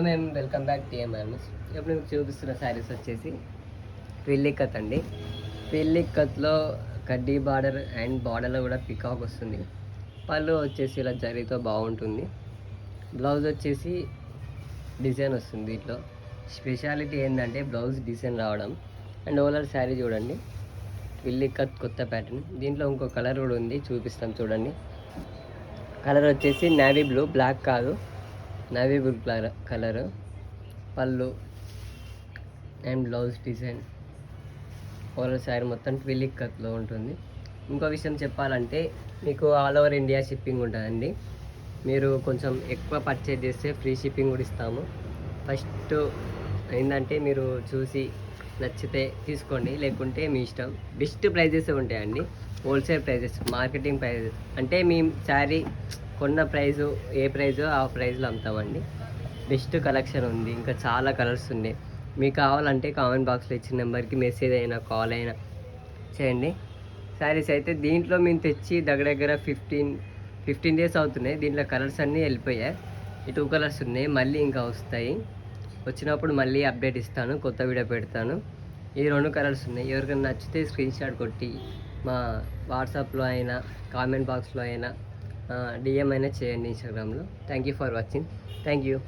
మేము welcome back TMRS. ఇప్పుడు మీకు చూపిస్తున్న శారీస్ వచ్చేసి ట్విల్లీ కత్ అండి. ట్విల్లీ కత్లో కడ్డీ బార్డర్ అండ్ బార్డర్లో కూడా పికాక్ వస్తుంది. పళ్ళు వచ్చేసి ఇలా జరీతో బాగుంటుంది. బ్లౌజ్ వచ్చేసి డిజైన్ వస్తుంది. దీంట్లో స్పెషాలిటీ ఏంటంటే బ్లౌజ్ డిజైన్ రావడం. అండ్ ఓవరాల్ శారీ చూడండి, ట్విల్లీ కత్ కొత్త ప్యాటర్న్. దీంట్లో ఇంకో కలర్ కూడా ఉంది, చూపిస్తాం చూడండి. కలర్ వచ్చేసి నేవీ బ్లూ, బ్లాక్ కాదు, నేవీ బ్లూ కలర్. పళ్ళు and blouse design. Overall sari మొత్తం ట్విల్లీ కత్లో ఉంటుంది. ఇంకో విషయం చెప్పాలంటే మీకు ఆల్ ఓవర్ ఇండియా షిప్పింగ్ ఉంటుందండి. మీరు కొంచెం ఎక్కువ పర్చేజ్ చేస్తే ఫ్రీ షిప్పింగ్ కూడా ఇస్తాము. ఫస్ట్ ఏంటంటే మీరు చూసి నచ్చితే తీసుకోండి, లేకుంటే మీ ఇష్టం. బెస్ట్ ప్రైజెస్ ఉంటాయండి, హోల్సేల్ ప్రైజెస్, మార్కెటింగ్ ప్రైజెస్. అంటే మేము శారీ కొన్న ప్రైజు ఏ ప్రైజో ఆ ప్రైజ్లో అమ్ముతామండి. బెస్ట్ కలెక్షన్ ఉంది, ఇంకా చాలా కలర్స్ ఉన్నాయి. మీకు కావాలంటే కామెంట్ బాక్స్లో ఇచ్చిన నెంబర్కి మెసేజ్ అయినా కాల్ అయినా చేయండి. శారీస్ అయితే దీంట్లో మేము తెచ్చి దగ్గర 15 డేస్ అవుతున్నాయి. దీంట్లో కలర్స్ అన్నీ వెళ్ళిపోయాయి. ఈ 2 కలర్స్ ఉన్నాయి, మళ్ళీ ఇంకా వస్తాయి. వచ్చినప్పుడు మళ్ళీ అప్డేట్ ఇస్తాను, కొత్త వీడియో పెడతాను. ఈ 2 కలర్స్ ఉన్నాయి. ఎవరికైనా నచ్చితే స్క్రీన్ షాట్ కొట్టి మా వాట్సాప్లో అయినా కామెంట్ బాక్స్లో అయినా డిఎం అయినా చేయండి, ఇన్స్టాగ్రామ్లో. Thank you for watching. Thank you.